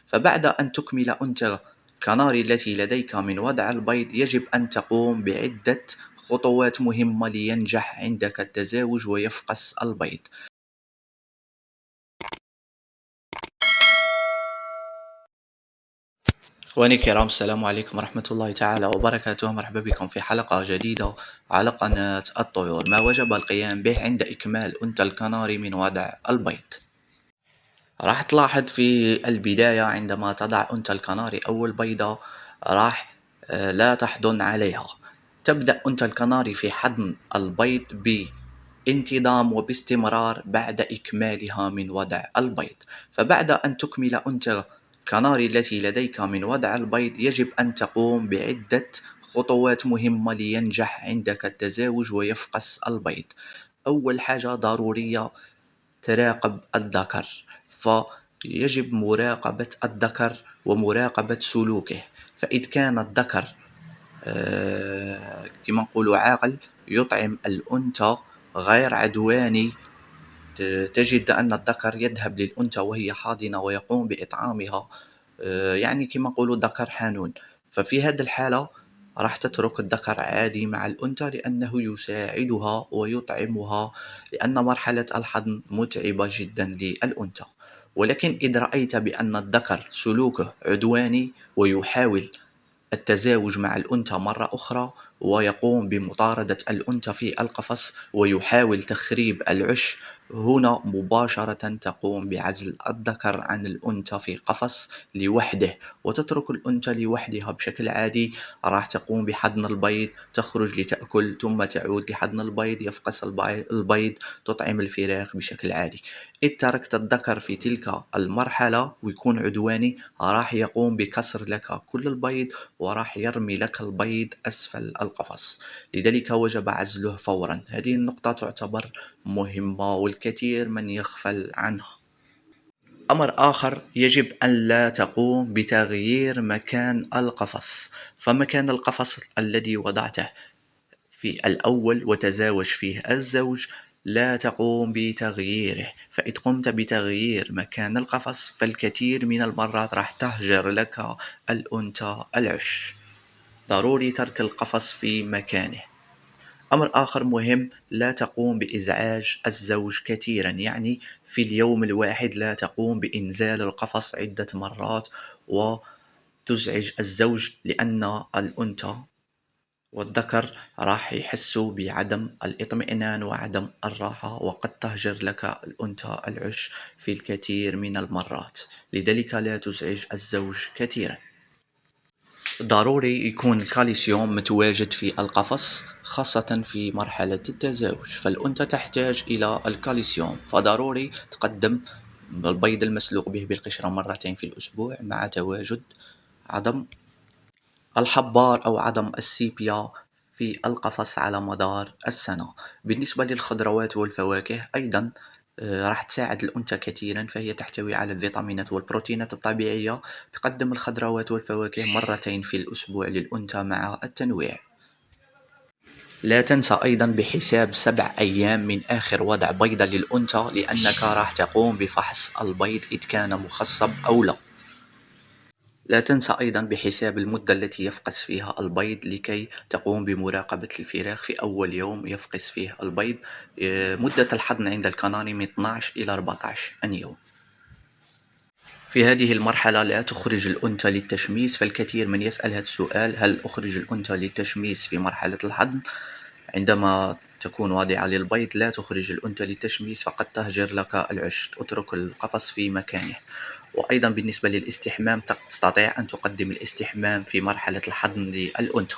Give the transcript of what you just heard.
فبعد أن تكمل أنثى الكناري التي لديك من وضع البيض، يجب أن تقوم بعدة خطوات مهمة لينجح عندك التزاوج ويفقس البيض. إخواني الكرام، السلام عليكم ورحمة الله تعالى وبركاته. مرحبا بكم في حلقة جديدة على قناة الطيور. ما وجب القيام به عند إكمال أنثى الكناري من وضع البيض؟ راح تلاحظ في البداية عندما تضع أنثى الكناري أول بيضة، راح لا تحضن عليها. تبدأ أنثى الكناري في حضن البيض بانتظام وباستمرار بعد إكمالها من وضع البيض. فبعد أن تكمل أنثى الكناري التي لديك من وضع البيض، يجب أن تقوم بعدة خطوات مهمة لينجح عندك التزاوج ويفقس البيض. أول حاجة ضرورية، تراقب الذكر. فيجب مراقبة الذكر ومراقبة سلوكه. فإذ كان الذكر كما نقولوا عاقل، يطعم الأنثى، غير عدواني، تجد أن الذكر يذهب للأنثى وهي حاضنة ويقوم بإطعامها، يعني كما نقولوا ذكر حنون. ففي هذه الحالة راح تترك الذكر عادي مع الأنثى، لأنه يساعدها ويطعمها، لأن مرحلة الحضن متعبة جدا للأنثى. ولكن إذا رأيت بأن الذكر سلوكه عدواني ويحاول التزاوج مع الأنثى مرة أخرى، ويقوم بمطاردة الأنثى في القفص ويحاول تخريب العش، هنا مباشرة تقوم بعزل الذكر عن الأنثى في قفص لوحده، وتترك الأنثى لوحدها بشكل عادي. راح تقوم بحضن البيض، تخرج لتأكل، ثم تعود لحضن البيض، يفقس البيض، تطعم الفراخ بشكل عادي. إذ تركت الذكر في تلك المرحلة ويكون عدواني، راح يقوم بكسر لك كل البيض، وراح يرمي لك البيض أسفل القفص. لذلك وجب عزله فورا. هذه النقطة تعتبر مهمة والكثير من يغفل عنها. أمر آخر، يجب أن لا تقوم بتغيير مكان القفص. فمكان القفص الذي وضعته في الأول وتزاوج فيه الزوج، لا تقوم بتغييره. فإذا قمت بتغيير مكان القفص، فالكثير من المرات راح تهجر لك الأنثى العش. ضروري ترك القفص في مكانه. أمر آخر مهم، لا تقوم بإزعاج الزوج كثيرا. يعني في اليوم الواحد لا تقوم بإنزال القفص عدة مرات وتزعج الزوج، لأن الأنثى والذكر راح يحسوا بعدم الاطمئنان وعدم الراحة، وقد تهجر لك الأنثى العش في الكثير من المرات. لذلك لا تزعج الزوج كثيرا. ضروري يكون الكالسيوم متواجد في القفص، خاصة في مرحلة التزاوج، فالأنثى تحتاج إلى الكالسيوم. فضروري تقدم البيض المسلوق به بالقشرة مرتين في الأسبوع، مع تواجد عدم الحبار أو عدم السيبيا في القفص على مدار السنة. بالنسبة للخضروات والفواكه أيضا راح تساعد الأنثى كثيرا، فهي تحتوي على الفيتامينات والبروتينات الطبيعية. تقدم الخضروات والفواكه مرتين في الأسبوع للأنثى مع التنويع. لا تنسى أيضا بحساب 7 أيام من آخر وضع بيضة للأنثى، لأنك راح تقوم بفحص البيض إذ كان مخصب أو لا. لا تنسى أيضا بحساب المدة التي يفقس فيها البيض، لكي تقوم بمراقبة الفراخ في أول يوم يفقس فيه البيض. مدة الحضن عند الكناري من 12 إلى 14 يوم. في هذه المرحلة لا تخرج الأنثى للتشميس، فالكثير من يسأل هذا السؤال: هل أخرج الأنثى للتشميس في مرحلة الحضن؟ عندما تكون واضعة للبيض لا تخرج الأنثى للتشميس، فقد تهجر لك العش. اترك القفص في مكانه. وأيضا بالنسبة للاستحمام، تستطيع أن تقدم الاستحمام في مرحلة الحضن للأنثى.